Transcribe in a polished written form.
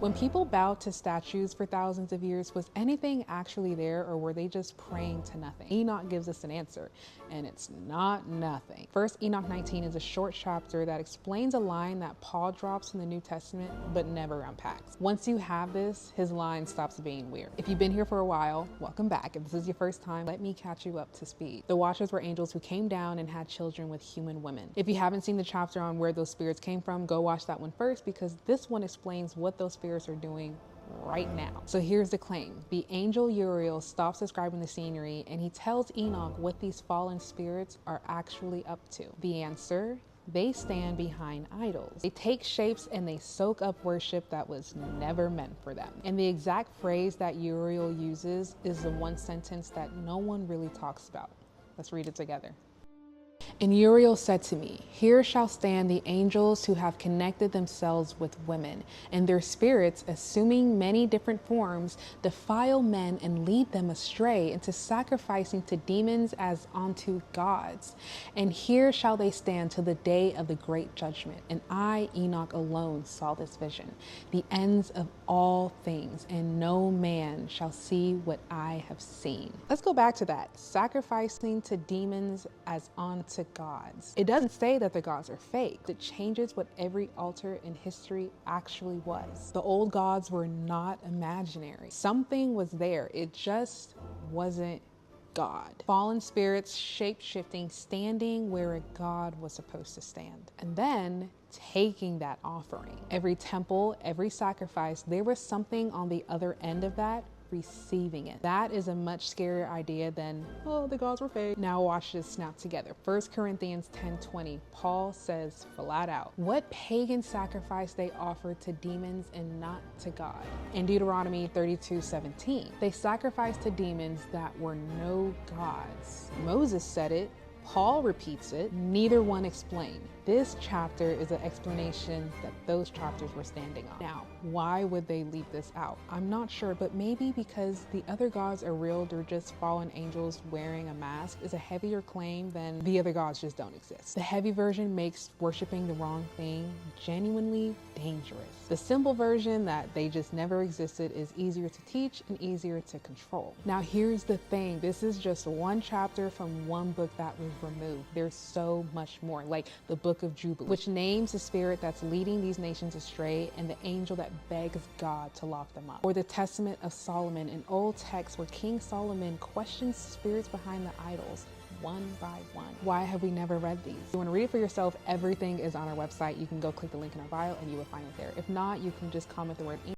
When people bowed to statues for thousands of years, was anything actually there, or were they just praying to nothing? Enoch gives us an answer, and it's not nothing. First Enoch 19 is a short chapter that explains a line that Paul drops in the New Testament but never unpacks. Once you have this, his line stops being weird. If you've been here for a while, welcome back. If this is your first time, let me catch you up to speed. The Watchers were angels who came down and had children with human women. If you haven't seen the chapter on where those spirits came from, go watch that one first, because this one explains what those spirits are doing right now. So here's the claim. The angel Uriel stops describing the scenery and he tells Enoch what these fallen spirits are actually up to. The answer: they stand behind idols. They take shapes and they soak up worship that was never meant for them. And the exact phrase that Uriel uses is the one sentence that no one really talks about. Let's read it together. And Uriel said to me, here shall stand the angels who have connected themselves with women, and their spirits, assuming many different forms, defile men and lead them astray into sacrificing to demons as unto gods. And here shall they stand till the day of the great judgment. And I, Enoch, alone saw this vision, the ends of all things, and no man shall see what I have seen. Let's go back to that. Sacrificing to demons as unto gods. It doesn't say that the gods are fake. It changes what every altar in history actually was. The old gods were not imaginary. Something was there. It just wasn't God. Fallen spirits shape-shifting, standing where a god was supposed to stand. And then taking that offering. Every temple, every sacrifice, there was something on the other end of that receiving it. That is a much scarier idea than, oh, the gods were fake. Now watch this snap together. 1 Corinthians 10:20, Paul says flat out what pagan sacrifice they offered to demons and not to God. In Deuteronomy 32:17, they sacrificed to demons that were no gods. Moses said it. Paul repeats it. Neither one explained. This chapter is an explanation that those chapters were standing on. Now, why would they leave this out? I'm not sure, but maybe because the other gods are real, they're just fallen angels wearing a mask, is a heavier claim than the other gods just don't exist. The heavy version makes worshiping the wrong thing genuinely dangerous. The simple version, that they just never existed, is easier to teach and easier to control. Now, here's the thing. This is just one chapter from one book that was removed. There's so much more, like the Book of Jubilee, which names the spirit that's leading these nations astray and the angel that begs God to lock them up. Or the Testament of Solomon, an old text where King Solomon questions spirits behind the idols one by one. Why have we never read these? If you want to read it for yourself, everything is on our website. You can go click the link in our bio and you will find it there. If not, you can just comment the word